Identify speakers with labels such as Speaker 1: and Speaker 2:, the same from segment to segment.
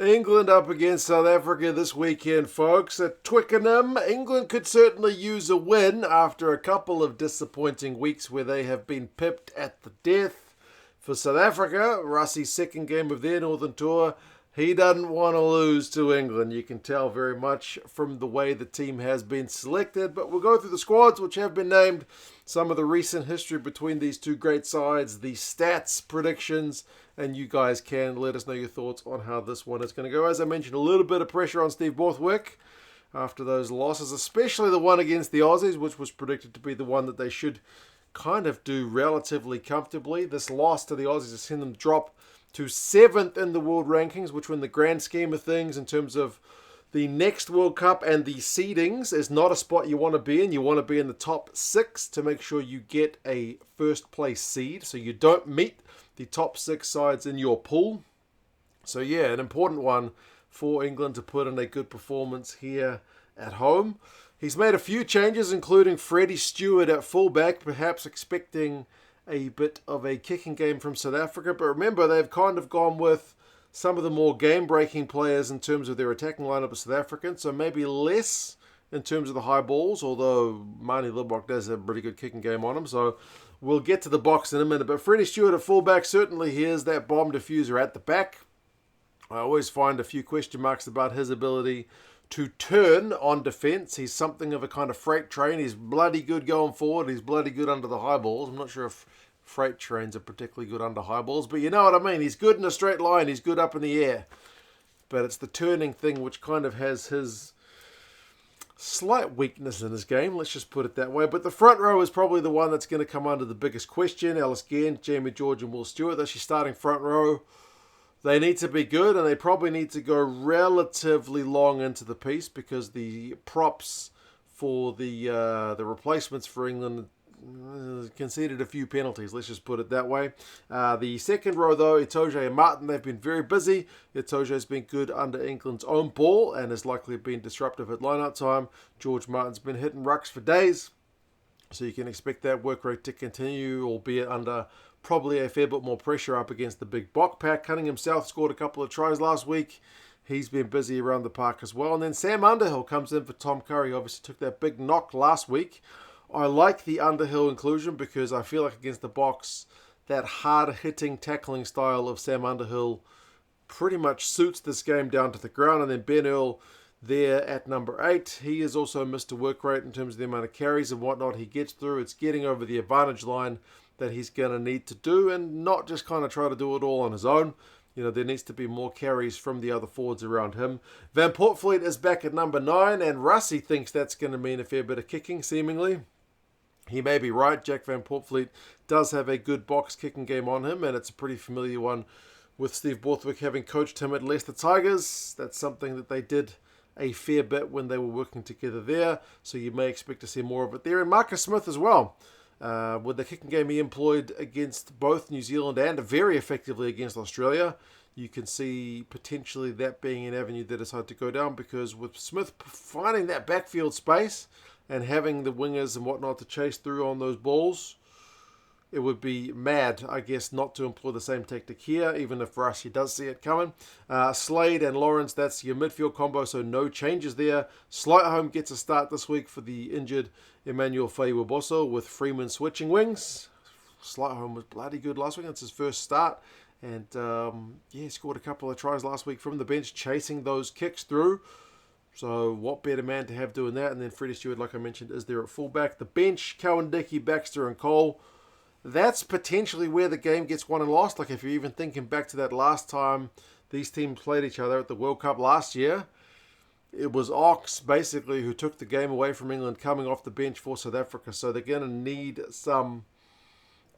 Speaker 1: England up against South Africa this weekend, folks. At Twickenham, England could certainly use a win after a couple of disappointing weeks where they have been pipped at the death. For South Africa, Russie's second game of their Northern Tour, he doesn't want to lose to England. You can tell very much from the way the team has been selected. But we'll go through the squads which have been named, some of the recent history between these two great sides, the stats, predictions, and you guys can let us know your thoughts on how this one is going to go. As I mentioned, a little bit of pressure on Steve Borthwick after those losses, especially the one against the Aussies, which was predicted to be the one that they should kind of do relatively comfortably. This loss to the Aussies has seen them drop to 7th in the world rankings, which, in the grand scheme of things, in terms of the next World Cup and the seedings, is not a spot you want to be in. You want to be in the top 6 to make sure you get a first place seed, so you don't meet the top 6 sides in your pool. So yeah, an important one for England to put in a good performance here at home. He's made a few changes, including Freddie Stewart at fullback, perhaps expecting a bit of a kicking game from South Africa. But remember, they've kind of gone with some of the more game-breaking players in terms of their attacking lineup of South Africans, so maybe less in terms of the high balls, although Manie Libbok does have a pretty good kicking game on him, so we'll get to the box in a minute. But Freddie Stewart at fullback, certainly he is that bomb diffuser at the back. I always find a few question marks about his ability to turn on defence. He's something of a kind of freight train. He's bloody good going forward. He's bloody good under the high balls. I'm not sure if freight trains are particularly good under high balls, but you know what I mean. He's good in a straight line. He's good up in the air. But it's the turning thing which kind of has his slight weakness in his game. Let's just put it that way. But the front row is probably the one that's going to come under the biggest question. Ellis Gant, Jamie George and Will Stewart. That's your starting front row. They need to be good, and they probably need to go relatively long into the piece because the props for the replacements for England conceded a few penalties. Let's just put it that way. The second row, though, Itoje and Martin, they've been very busy. Itoje's been good under England's own ball and has likely been disruptive at line-out time. George Martin's been hitting rucks for days, so you can expect that work rate to continue, albeit under probably a fair bit more pressure up against the big Bok pack. Cunningham South scored a couple of tries last week. He's been busy around the park as well. And then Sam Underhill comes in for Tom Curry. Obviously took that big knock last week. I like the Underhill inclusion because I feel like against the Boks, that hard-hitting tackling style of Sam Underhill pretty much suits this game down to the ground. And then Ben Earl there at number 8. He has also missed a work rate in terms of the amount of carries and whatnot he gets through. It's getting over the advantage line that he's going to need to do and not just kind of try to do it all on his own. You know, there needs to be more carries from the other forwards around him. Van Portfleet is back at number 9, and Russie thinks that's going to mean a fair bit of kicking, seemingly. He may be right. Jack Van Portfleet does have a good box kicking game on him, and it's a pretty familiar one with Steve Borthwick having coached him at Leicester Tigers. That's something that they did a fair bit when they were working together there, so you may expect to see more of it there. And Marcus Smith as well. With the kicking game he employed against both New Zealand and very effectively against Australia, you can see potentially that being an avenue they decide to go down, because with Smith finding that backfield space and having the wingers and whatnot to chase through on those balls, it would be mad, I guess, not to employ the same tactic here, even if Russie does see it coming. Slade and Lawrence, that's your midfield combo, so no changes there. Slightholm gets a start this week for the injured Emmanuel Faye-Waboso, with Freeman switching wings. Slightholm was bloody good last week. That's his first start. And, he scored a couple of tries last week from the bench, chasing those kicks through. So what better man to have doing that? And then Freddie Stewart, like I mentioned, is there at fullback. The bench, Cowan Dickey, Baxter and Cole. That's potentially where the game gets won and lost. Like if you're even thinking back to that last time these teams played each other at the World Cup last year, it was Ox basically who took the game away from England coming off the bench for South Africa. So they're going to need some,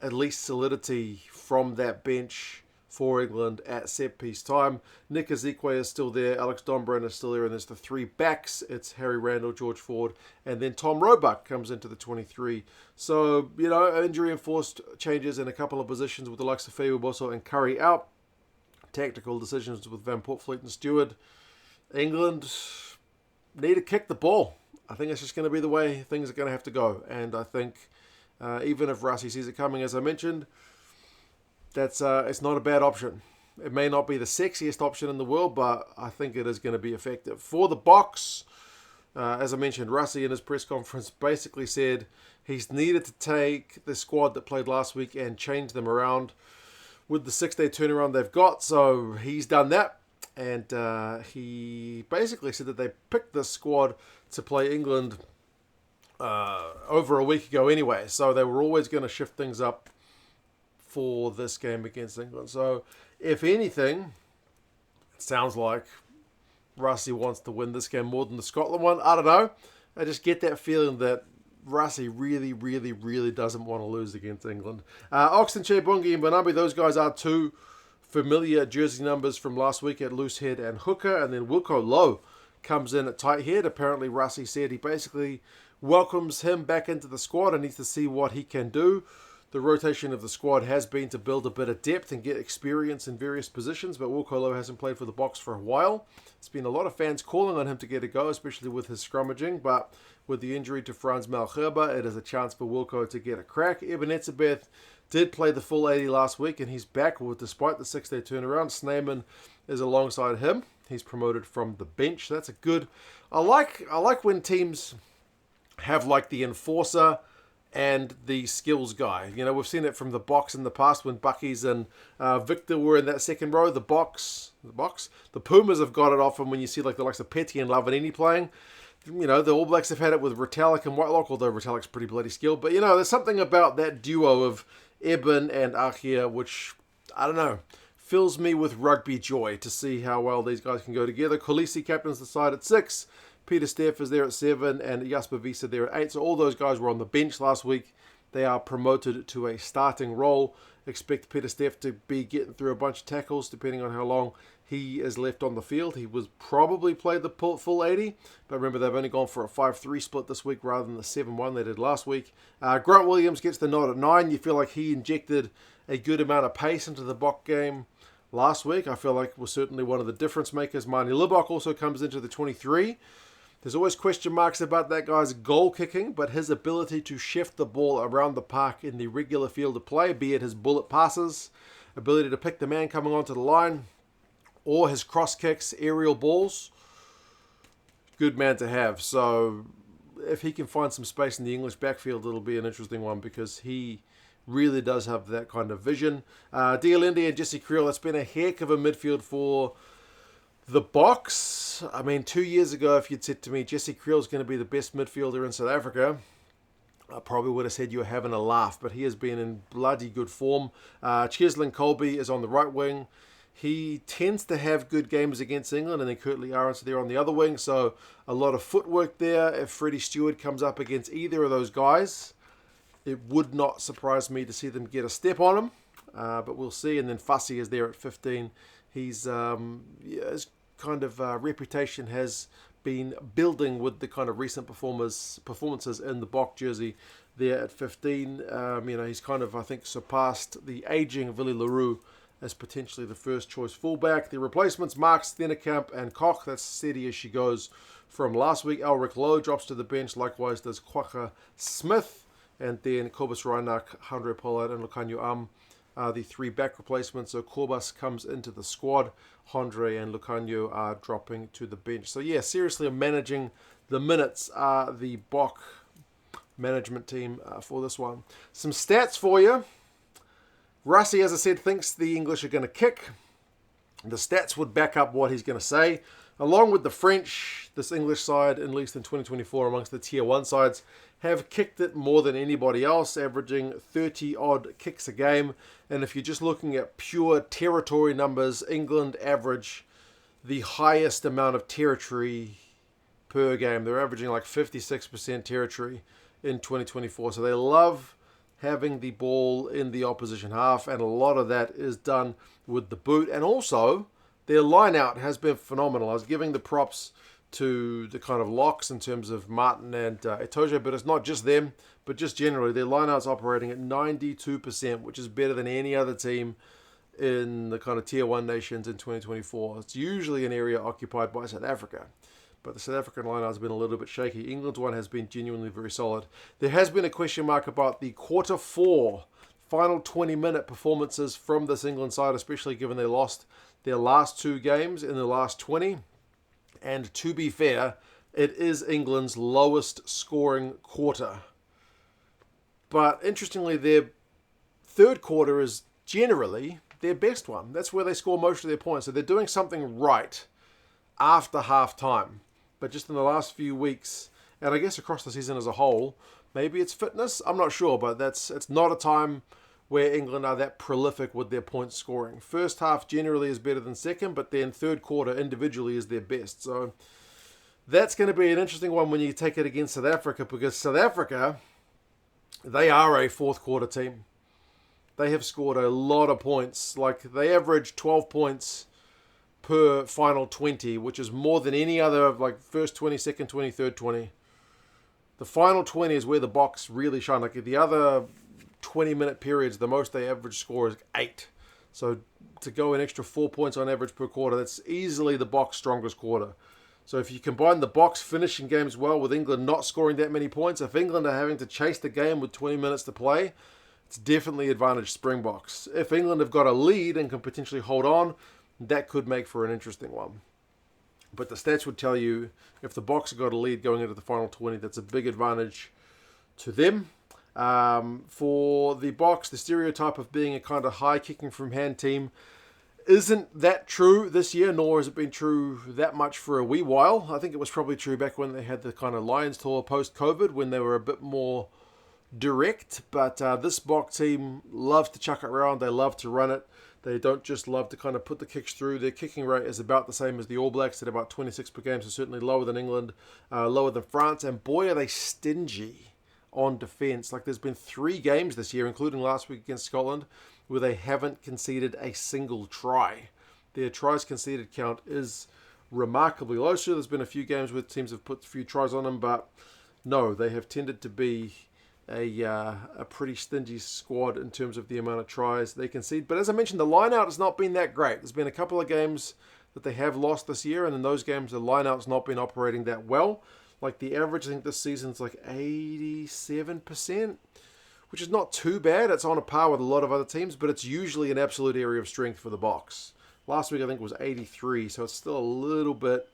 Speaker 1: at least, solidity from that bench for England at set-piece time. Nick Ezekwe is still there. Alex Donbrand is still there. And there's the 3 backs. It's Harry Randall, George Ford, and then Tom Roebuck comes into the 23. So, you know, injury-enforced changes in a couple of positions with the likes of Faye-Waboso and Curry out. Tactical decisions with Van Portfleet and Stewart. England need to kick the ball. I think it's just going to be the way things are going to have to go. And I think even if Russie sees it coming, as I mentioned, that's it's not a bad option. It may not be the sexiest option in the world, but I think it is going to be effective. For the Boks, as I mentioned, Rusty in his press conference basically said he's needed to take the squad that played last week and change them around with the 6-day turnaround they've got. So he's done that. And he basically said that they picked this squad to play England over a week ago anyway. So they were always going to shift things up for this game against England. So if anything, it sounds like Rusty wants to win this game more than the Scotland one. I don't know. I just get that feeling that Rusty really, really, really doesn't want to lose against England. Oxenchair, Bungie and Banambi, those guys are two familiar jersey numbers from last week at loose head and hooker. And then Wilco Low comes in at tight head. Apparently Rusty said he basically welcomes him back into the squad and needs to see what he can do. The rotation of the squad has been to build a bit of depth and get experience in various positions, but Wilco Low hasn't played for the Boks for a while. There's been a lot of fans calling on him to get a go, especially with his scrummaging, but with the injury to Franz Malherbe, it is a chance for Wilco to get a crack. Eben Etzebeth did play the full 80 last week, and he's back despite the 6-day turnaround. Sneijman is alongside him. He's promoted from the bench. That's a good... I like when teams have like the enforcer and the skills guy. You know, we've seen it from the Boks in the past when Buckies and Victor were in that second row. The Pumas have got it often when you see like the likes of Petty and Lavanini playing. You know, the All Blacks have had it with Retallick and Whitelock, although Retallick's pretty bloody skilled. But, you know, there's something about that duo of Eben and Achia, which, I don't know, fills me with rugby joy to see how well these guys can go together. Khaleesi captains the side at 6. Peter Steff is there at 7 and Jasper Wiese there at 8. So all those guys were on the bench last week. They are promoted to a starting role. Expect Peter Steff to be getting through a bunch of tackles depending on how long he is left on the field. He was probably played the full 80, but remember they've only gone for a 5-3 split this week rather than the 7-1 they did last week. Grant Williams gets the nod at 9. You feel like he injected a good amount of pace into the Bok game last week. I feel like was certainly one of the difference makers. Marnie Libok also comes into the 23. There's always question marks about that guy's goal kicking, but his ability to shift the ball around the park in the regular field of play, be it his bullet passes, ability to pick the man coming onto the line, or his cross kicks, aerial balls, good man to have. So if he can find some space in the English backfield, it'll be an interesting one because he really does have that kind of vision. Dialende and Jesse Creel, that's been a heck of a midfield for the Boks. I mean, 2 years ago, if you'd said to me, Jesse Creel is going to be the best midfielder in South Africa, I probably would have said you were having a laugh, but he has been in bloody good form. Cheslin Colby is on the right wing. He tends to have good games against England, and then Curtly Aronson there on the other wing, so a lot of footwork there. If Freddie Stewart comes up against either of those guys, it would not surprise me to see them get a step on him, but we'll see. And then Fussy is there at 15. His kind of reputation has been building with the kind of recent performances in the Bok jersey there at 15. He's kind of, I think, surpassed the aging of Willie LaRue as potentially the first choice fullback. The replacements, Mark Stennekamp and Koch, that's steady as she goes from last week. Elric Lowe drops to the bench, likewise does Kwagga Smith, and then Kobus Reinach, Andre Pollard and Lucanio the 3 back replacements. So Kobus comes into the squad, Andre and Lucanio are dropping to the bench. So yeah, seriously, managing the minutes are the Bok management team for this one. Some stats for you. Rusty, as I said, thinks the English are going to kick. The stats would back up what he's going to say. Along with the French, this English side, at least in 2024, amongst the Tier 1 sides, have kicked it more than anybody else, averaging 30-odd kicks a game. And if you're just looking at pure territory numbers, England average the highest amount of territory per game. They're averaging like 56% territory in 2024. So they love having the ball in the opposition half, and a lot of that is done with the boot. And also, their line-out has been phenomenal. I was giving the props to the kind of locks in terms of Martin and Etoje, but it's not just them, but just generally. Their line-out's operating at 92%, which is better than any other team in the kind of Tier 1 nations in 2024. It's usually an area occupied by South Africa, but the South African line has been a little bit shaky. England's one has been genuinely very solid. There has been a question mark about the quarter 4 final 20-minute performances from this England side, especially given they lost their last 2 games in the last 20. And to be fair, it is England's lowest scoring quarter. But interestingly, their third quarter is generally their best one. That's where they score most of their points. So they're doing something right after half time. But just in the last few weeks, and I guess across the season as a whole, maybe it's fitness, I'm not sure, but it's not a time where England are that prolific with their point scoring. First half generally is better than second, but then third quarter individually is their best. So that's going to be an interesting one when you take it against South Africa, because South Africa, they are a fourth quarter team. They have scored a lot of points. Like, they average 12 points per final 20, which is more than any other, like first 20, second 20, third 20. The final 20 is where the Boks really shine. Like, the other 20-minute periods, the most they average score is 8. So to go an extra 4 points on average per quarter, that's easily the Boks' strongest quarter. So if you combine the Boks finishing games well with England not scoring that many points, if England are having to chase the game with 20 minutes to play, it's definitely advantage Springboks. If England have got a lead and can potentially hold on, that could make for an interesting one. But the stats would tell you if the Boks have got a lead going into the final 20, that's a big advantage to them. For the Boks, the stereotype of being a kind of high kicking from hand team isn't that true this year, nor has it been true that much for a wee while. I think it was probably true back when they had the kind of Lions tour post-COVID, when they were a bit more direct. But this Boks team loves to chuck it around. They love to run it. They don't just love to kind of put the kicks through. Their kicking rate is about the same as the All Blacks at about 26 per game, so certainly lower than England, lower than France. And boy, are they stingy on defence. Like, there's been 3 games this year, including last week against Scotland, where they haven't conceded a single try. Their tries conceded count is remarkably low. Sure, there's been a few games where teams have put a few tries on them, but no, they have tended to be a pretty stingy squad in terms of the amount of tries they concede. But as I mentioned, the line-out has not been that great. There's been a couple of games that they have lost this year, and in those games, the line-out's not been operating that well. Like, the average, I think this season's like 87%, which is not too bad. It's on a par with a lot of other teams, but it's usually an absolute area of strength for the Boks. Last week, I think, was 83, so it's still a little bit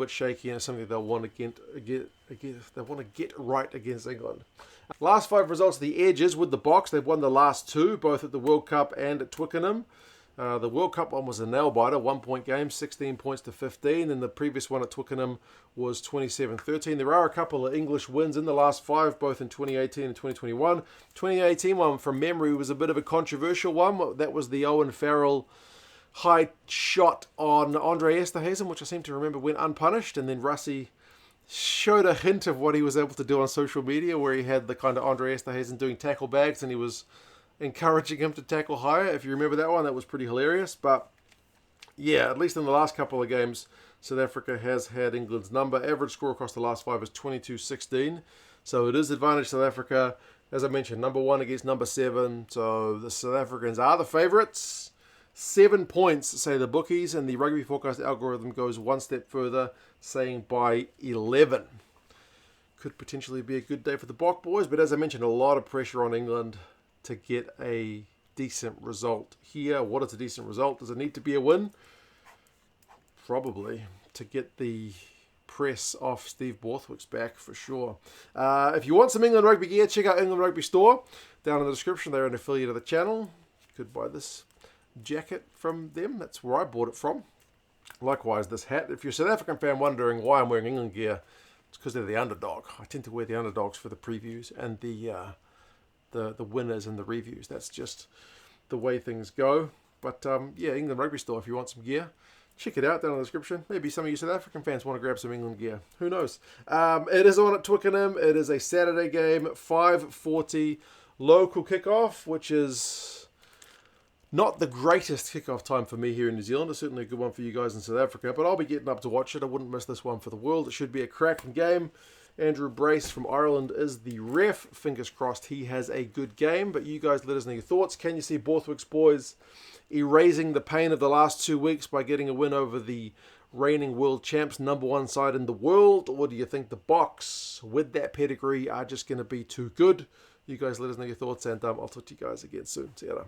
Speaker 1: shaky, and it's something they'll want to get right against England. Last 5 results, the edges with the Boks. They've won the last 2, both at the World Cup and at Twickenham. The World Cup one was a nail-biter, 1-point game, 16 points to 15, and the previous one at Twickenham was 27-13. There are a couple of English wins in the last 5, both in 2018 and 2021. 2018 one, from memory, was a bit of a controversial one. That was the Owen Farrell high shot on Andre Esterhuizen, which I seem to remember went unpunished, and then Russie showed a hint of what he was able to do on social media, where he had the kind of Andre Esterhuizen doing tackle bags, and he was encouraging him to tackle higher. If you remember that one, that was pretty hilarious. But yeah, at least in the last couple of games, South Africa has had England's number. Average score across the last 5 is 22-16. So it is advantage South Africa. As I mentioned, number 1 against number 7. So the South Africans are the favourites. 7 points, say the bookies, and the Rugby Forecast algorithm goes one step further, saying by 11. Could potentially be a good day for the Bok boys, but as I mentioned, a lot of pressure on England to get a decent result here. What is a decent result? Does it need to be a win? Probably, to get the press off Steve Borthwick's back for sure. If you want some England Rugby gear, check out England Rugby Store. Down in the description, they're an affiliate of the channel. You could buy this jacket from them. That's where I bought it from. Likewise, this hat. If you're a South African fan wondering why I'm wearing England gear, it's because they're the underdog. I tend to wear the underdogs for the previews and the winners and the reviews. That's just the way things go. But yeah, England Rugby Store, if you want some gear, check it out down in the description. Maybe some of you South African fans want to grab some England gear. Who knows? It is on at Twickenham. It is a Saturday game, 5:40 local kickoff, which is not the greatest kickoff time for me here in New Zealand. It's certainly a good one for you guys in South Africa, but I'll be getting up to watch it. I wouldn't miss this one for the world. It should be a cracking game. Andrew Brace from Ireland is the ref. Fingers crossed he has a good game, but you guys let us know your thoughts. Can you see Borthwick's boys erasing the pain of the last 2 weeks by getting a win over the reigning world champs, number 1 side in the world? Or do you think the Boks, with that pedigree, are just going to be too good You guys let us know your thoughts, and I'll talk to you guys again soon. See you later.